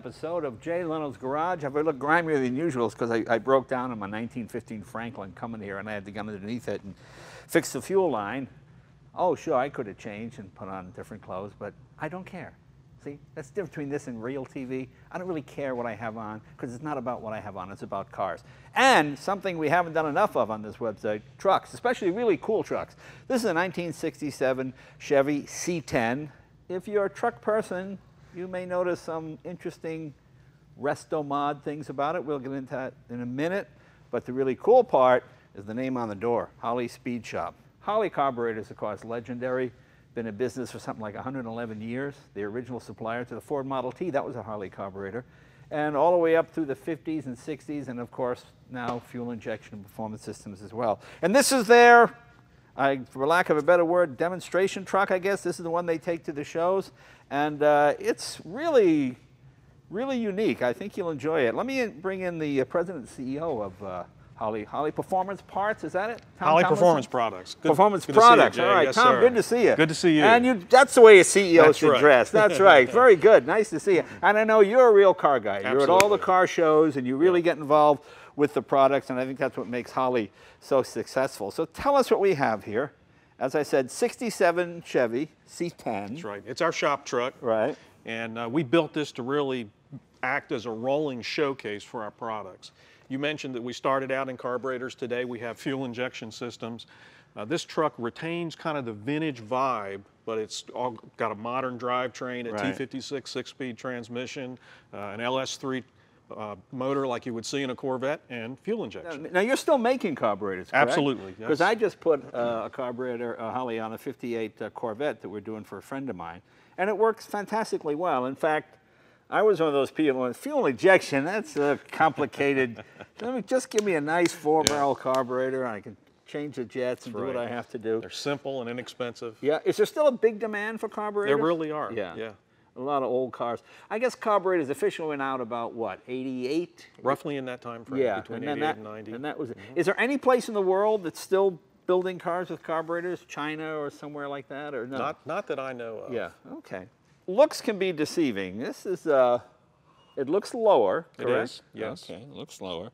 episode of Jay Leno's Garage. If I look grimier than usual, it's because I broke down in my 1915 Franklin coming here, and I had to get underneath it and fix the fuel line. Oh, sure, I could have changed and put on different clothes, but I don't care. See, that's the difference between this and real TV. I don't really care what I have on, because it's not about what I have on, it's about cars. And something we haven't done enough of on this website, trucks, especially really cool trucks. This is a 1967 Chevy C10. If you're a truck person, you may notice some interesting Restomod things about it. We'll get into that in a minute. But the really cool part is the name on the door, Holley Speed Shop. Holley carburetors, of course, legendary. Been in business for something like 111 years. The original supplier to the Ford Model T, that was a Holley carburetor. And all the way up through the 50s and 60s, and of course, now fuel injection and performance systems as well. And this is their, for lack of a better word, demonstration truck, I guess. This is the one they take to the shows. And it's really, really unique. I think you'll enjoy it. Let me bring in the president and CEO of Holley Performance Parts, is that it? Tom Holley Tomlinson? Performance Products. Performance Products, all right. Yes, Tom, sir. good to see you. Good to see you. And that's the way a CEO That's should right. dress. That's right. Very good. Nice to see you. And I know you're a real car guy. Absolutely. You're at all the car shows, and you really get involved with the products, and I think that's what makes Holley so successful. So tell us what we have here. As I said, 67 Chevy C10. That's right. It's our shop truck. Right. And we built this to really act as a rolling showcase for our products. You mentioned that we started out in carburetors. Today we have fuel injection systems. This truck retains kind of the vintage vibe, but it's all got a modern drivetrain, a T56 six-speed transmission, an LS3 motor like you would see in a Corvette, and fuel injection. Now you're still making carburetors, correct? Absolutely, yes. Because I just put a carburetor, Holley, on a 58 Corvette that we're doing for a friend of mine, and it works fantastically well. In fact, I was one of those people, and fuel injection, that's complicated. Just give me a nice 4-barrel carburetor, and I can change the jets and do what I have to do. They're simple and inexpensive. Yeah, is there still a big demand for carburetors? There really are, yeah. yeah. A lot of old cars. I guess carburetors officially went out about, what, 88? Roughly in that time frame, between 88 and 90. And that was it. Is there any place in the world that's still building cars with carburetors? China or somewhere like that, or no? Not that I know of. Yeah, okay. Looks can be deceiving. This is, it looks lower, correct? It is, yes. Okay, it looks lower.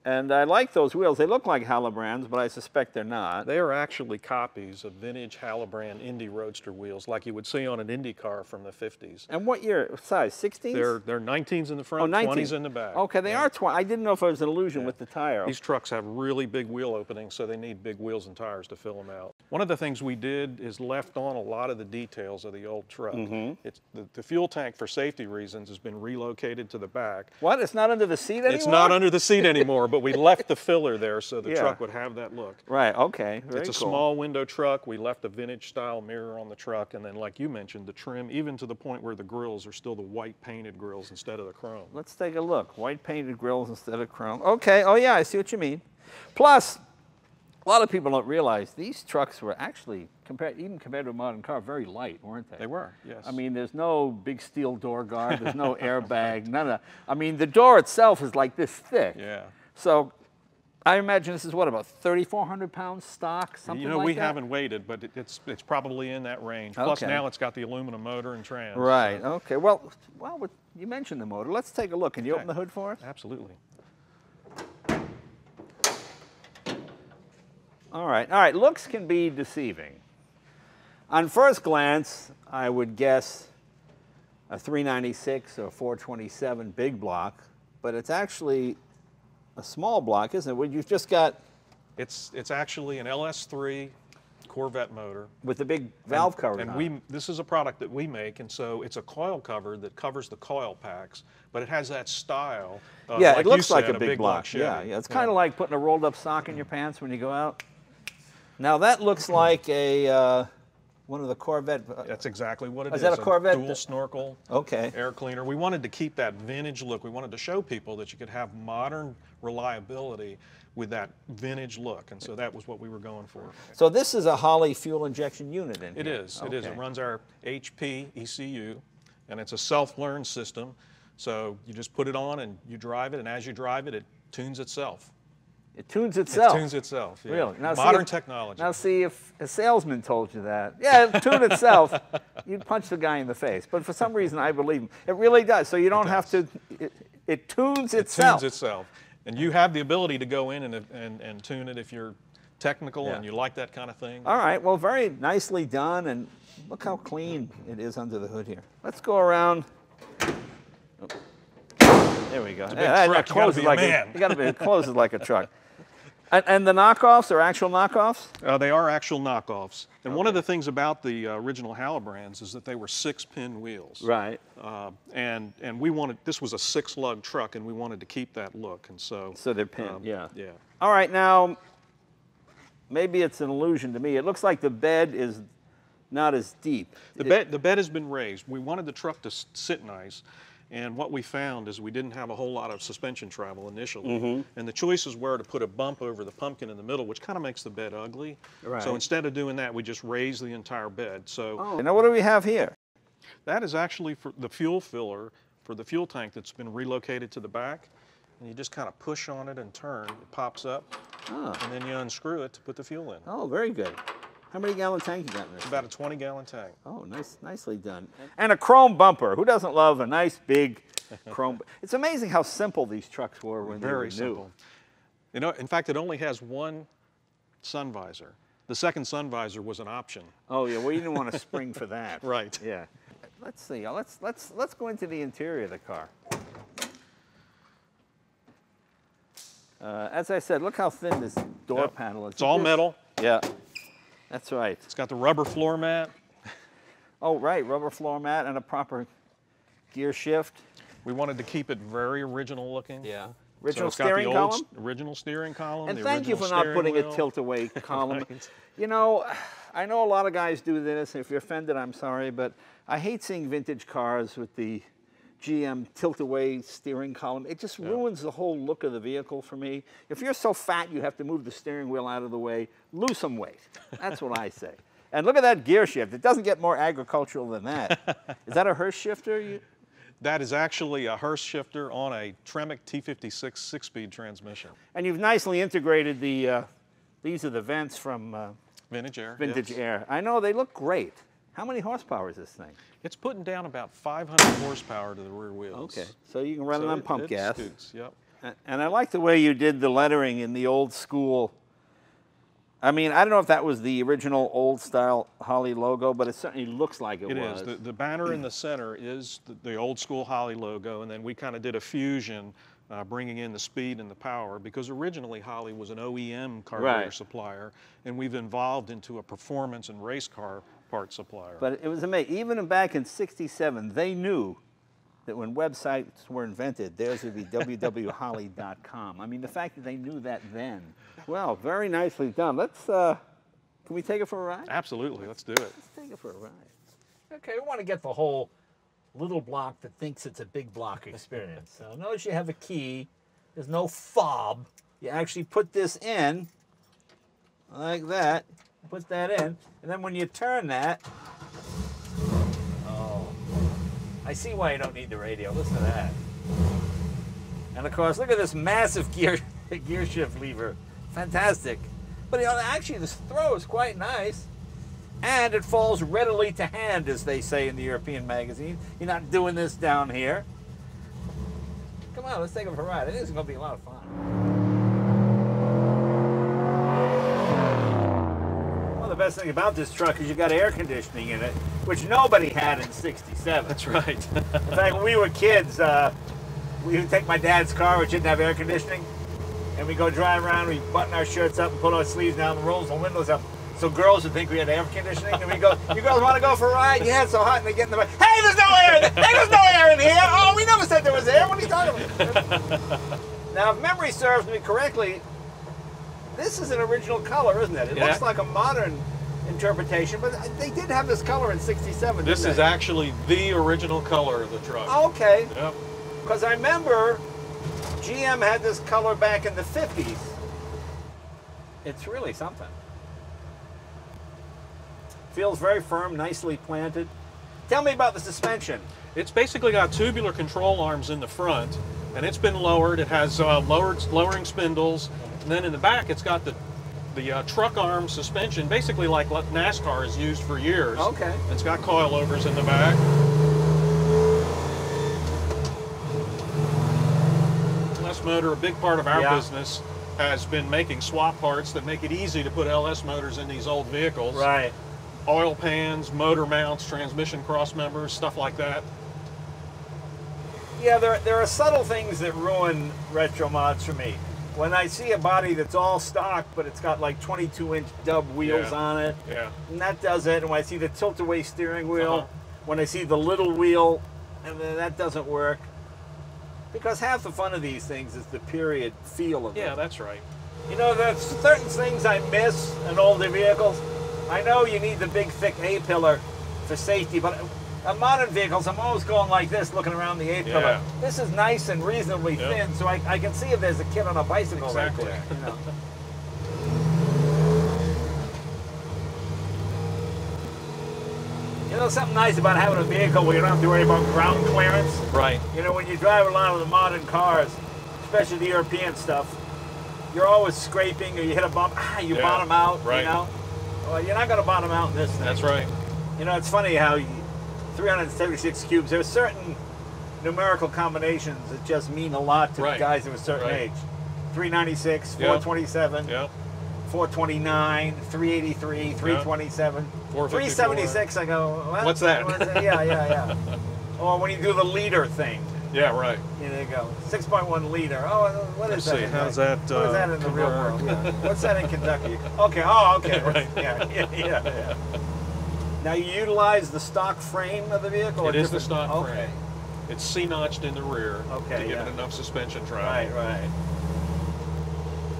And I like those wheels. They look like Hallibrands, but I suspect they're not. They are actually copies of vintage Hallibrand Indy Roadster wheels like you would see on an Indy car from the 50s. And what year, size, 16s? They're 19s in the front, 20s in the back. Okay, they are 20. I didn't know if it was an illusion with the tire. These trucks have really big wheel openings, so they need big wheels and tires to fill them out. One of the things we did is left on a lot of the details of the old truck. It's the fuel tank, for safety reasons, has been relocated to the back. What? It's not under the seat anymore? It's not under the seat anymore, but we left the filler there so the truck would have that look. Right, okay. It's a small window truck. We left a vintage style mirror on the truck, and then like you mentioned, the trim, even to the point where the grills are still the white painted grills instead of the chrome. Let's take a look. White painted grills instead of chrome. Okay, oh yeah, I see what you mean. Plus, a lot of people don't realize these trucks were actually, even compared to a modern car, very light, weren't they? They were, yes. I mean, there's no big steel door guard, there's no airbag, none of that. I mean, the door itself is like this thick. Yeah. So, I imagine this is what, about 3,400 pounds stock, something like that? You know, we haven't weighted, but it's probably in that range. Plus now it's got the aluminum motor and trans. Right, okay. Well, you mentioned the motor. Let's take a look. Can you open the hood for us? Absolutely. All right. Looks can be deceiving. On first glance, I would guess a 396 or 427 big block, but it's actually a small block, isn't it? Well, you've just got... It's actually an LS3 Corvette motor. With the big valve cover. And this is a product that we make, and so it's a coil cover that covers the coil packs, but it has that style. Yeah, like it looks you like said, a big block. Chevy. Yeah. It's kind of like putting a rolled up sock in your pants when you go out. Now that looks like a... one of the Corvette. That's exactly what it is. Is that a Corvette? Dual snorkel. Okay. Air cleaner. We wanted to keep that vintage look. We wanted to show people that you could have modern reliability with that vintage look, and so that was what we were going for. So this is a Holley fuel injection unit in here. It is. It is. It runs our HP ECU, and it's a self-learn system. So you just put it on and you drive it, and as you drive it, it tunes itself. It tunes itself. It tunes itself. Yeah. Really? Now Modern technology. Now see, if a salesman told you that, yeah, it'll tune itself, you'd punch the guy in the face. But for some reason, I believe him. It really does. So you don't have to. It tunes itself. It tunes itself, and you have the ability to go in and tune it if you're technical and you like that kind of thing. All right. Well, very nicely done, and look how clean it is under the hood here. Let's go around. Oh. There we go. Yeah, that closes like it closes like a truck. And the knockoffs are actual knockoffs? They are actual knockoffs. And one of the things about the original Holley brands is that they were 6-pin wheels. Right. And we wanted, this was a 6-lug truck, and we wanted to keep that look. And so they're pinned, yeah. Yeah. All right, now, maybe it's an illusion to me. It looks like the bed is not as deep. The bed has been raised. We wanted the truck to sit nice. And what we found is we didn't have a whole lot of suspension travel initially. And the choices were to put a bump over the pumpkin in the middle, which kind of makes the bed ugly. Right. So instead of doing that, we just raised the entire bed. So now what do we have here? that is actually for the fuel filler for the fuel tank that's been relocated to the back. And you just kind of push on it and turn. It pops up. And then you unscrew it to put the fuel in. Oh, very good. How many gallon tank you got in this? About a 20-gallon tank. Oh, nicely done. And a chrome bumper. Who doesn't love a nice big chrome? It's amazing how simple these trucks were when they were new. Very simple. You know, in fact, it only has one sun visor. The second sun visor was an option. Oh yeah, well you didn't want to spring for that. Right. Yeah. Let's see. Let's go into the interior of the car. As I said, look how thin this door panel is. It's all metal. Yeah. That's right. It's got the rubber floor mat. Oh, right, rubber floor mat and a proper gear shift. We wanted to keep it very original looking. Yeah. So Original steering column? Original steering column. And thank you for not putting a tilt-away column. Right. You know, I know a lot of guys do this. If you're offended, I'm sorry, but I hate seeing vintage cars with the GM tilt-away steering column. It just ruins the whole look of the vehicle for me. If you're so fat you have to move the steering wheel out of the way, lose some weight. That's what I say. And look at that gear shift. It doesn't get more agricultural than that. Is that a Hurst shifter? That is actually a Hurst shifter on a Tremec T56 6-speed transmission. And you've nicely integrated the, these are the vents from Vintage Air. Vintage Air. I know, they look great. How many horsepower is this thing? It's putting down about 500 horsepower to the rear wheels. Okay, so you can run it on pump gas. Scoots, yep. And I like the way you did the lettering in the old school. I mean, I don't know if that was the original old style Holley logo, but it certainly looks like it was. It is. The banner in the center is the old school Holley logo, and then we kind of did a fusion, bringing in the speed and the power, because originally Holley was an OEM carburetor supplier, and we've evolved into a performance and race car part supplier. But it was amazing. Even back in '67, they knew that when websites were invented, theirs would be www.holley.com. I mean, the fact that they knew that then. Well, very nicely done. Let's, can we take it for a ride? Absolutely, let's do it. Let's take it for a ride. Okay, we want to get the whole little block that thinks it's a big block experience. So notice you have a key. There's no fob. You actually put this in, like that. Put that in, and then when you turn that, I see why you don't need the radio. Listen to that. and of course, look at this massive gear shift lever. Fantastic. But you know, actually, this throw is quite nice, and it falls readily to hand, as they say in the European magazine. You're not doing this down here. Come on, let's take it for a ride. I think it's going to be a lot of fun. The best thing about this truck is you got air conditioning in it, which nobody had in '67. That's right. In fact, when we were kids, we would take my dad's car, which didn't have air conditioning, and we go drive around, we button our shirts up and pull our sleeves down and rolls the windows up, so girls would think we had air conditioning, and we go, you girls want to go for a ride? Yeah, it's so hot, and they get in the back, hey, there's no air in there! Hey, there's no air in here! Oh, we never said there was air, what are you talking about? Now, if memory serves me correctly, this is an original color, isn't it? It looks like a modern interpretation, but they did have this color in '67. This is actually the original color of the truck. Okay. Yep. Because I remember GM had this color back in the '50s. It's really something. Feels very firm, nicely planted. Tell me about the suspension. It's basically got tubular control arms in the front, and it's been lowered. It has lowering spindles, and then in the back it's got the truck arm suspension, basically like what NASCAR has used for years. Okay. It's got coilovers in the back. LS motor, a big part of our business, has been making swap parts that make it easy to put LS motors in these old vehicles. Right. Oil pans, motor mounts, transmission cross members, stuff like that. Yeah, there are subtle things that ruin retro mods for me. When I see a body that's all stock, but it's got like 22-inch dub wheels on it, and that does it. And when I see the tilt-away steering wheel, when I see the little wheel, and then that doesn't work. Because half the fun of these things is the period feel of it. Yeah, that's right. You know, there's certain things I miss in older vehicles. I know you need the big, thick A-pillar for safety, but on modern vehicles, I'm always going like this, looking around the A-pillar. Yeah. This is nice and reasonably thin, so I can see if there's a kid on a bicycle right there. You know? You know something nice about having a vehicle where you don't have to worry about ground clearance? Right. You know, when you drive a lot of the modern cars, especially the European stuff, you're always scraping or you hit a bump, you bottom out, you know? Well, you're not going to bottom out in this thing. That's right. You know, it's funny how 376 cubes, there's certain numerical combinations that just mean a lot to guys of a certain age. 396, 427, 429, 383, 327, 376. I go, what's that? Yeah. Or when you do the liter thing. Yeah, right. There you go. 6.1 liter. Oh, what is that? Let's see, how's that? What is that in the real world? Yeah. What's that in Kentucky? Okay, okay. Right. Yeah. Now, you utilize the stock frame of the vehicle? It is the stock frame. It's C-notched in the rear to give it enough suspension travel. Right.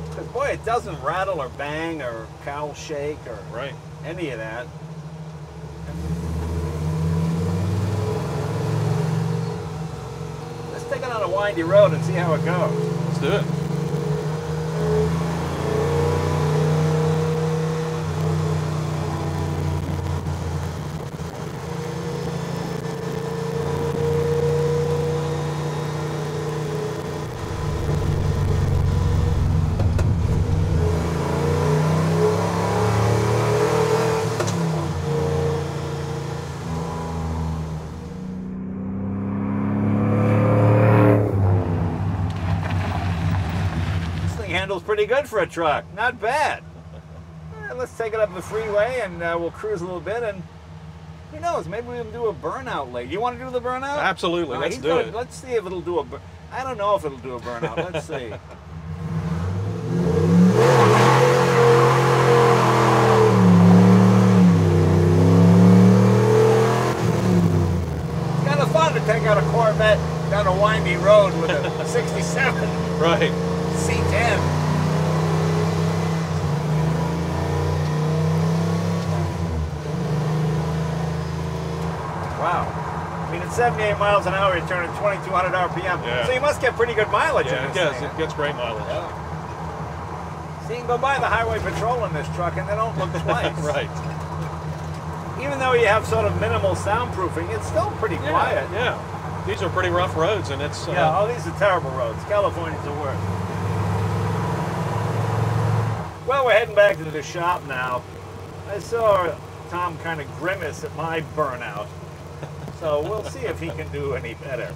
Because, boy, it doesn't rattle or bang or cowl shake or any of that. Let's take it on a windy road and see how it goes. Let's do it. Handles pretty good for a truck. Not bad. Let's take it up the freeway and we'll cruise a little bit, and who knows, maybe we'll do a burnout later. You want to do the burnout? Absolutely. Let's do it. Let's see if it'll do a I don't know if it'll do a burnout. Let's see. It's kind of fun to take out a Corvette down a windy road with a 67. Right. C10. Wow. I mean, at 78 miles an hour, you're turning 2,200 RPM. Yeah. So you must get pretty good mileage in this thing. It gets great mileage. Yeah. So you can go by the highway patrol in this truck and they don't look twice. Right. Even though you have sort of minimal soundproofing, it's still pretty quiet. Yeah. These are pretty rough roads, and it's... these are terrible roads. California's the worst. Well, we're heading back to the shop now. I saw Tom kind of grimace at my burnout. So we'll see if he can do any better.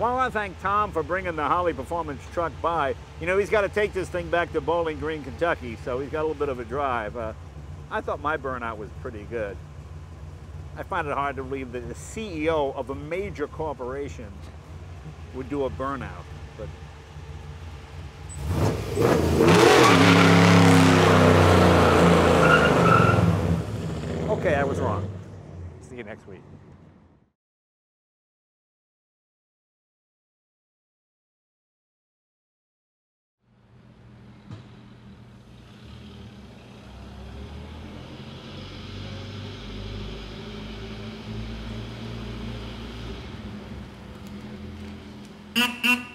Well, I want to thank Tom for bringing the Holley Performance truck by. You know, he's got to take this thing back to Bowling Green, Kentucky, so he's got a little bit of a drive. I thought my burnout was pretty good. I find it hard to believe that the CEO of a major corporation would do a burnout. But okay, I was wrong. See you next week. Mm-hmm.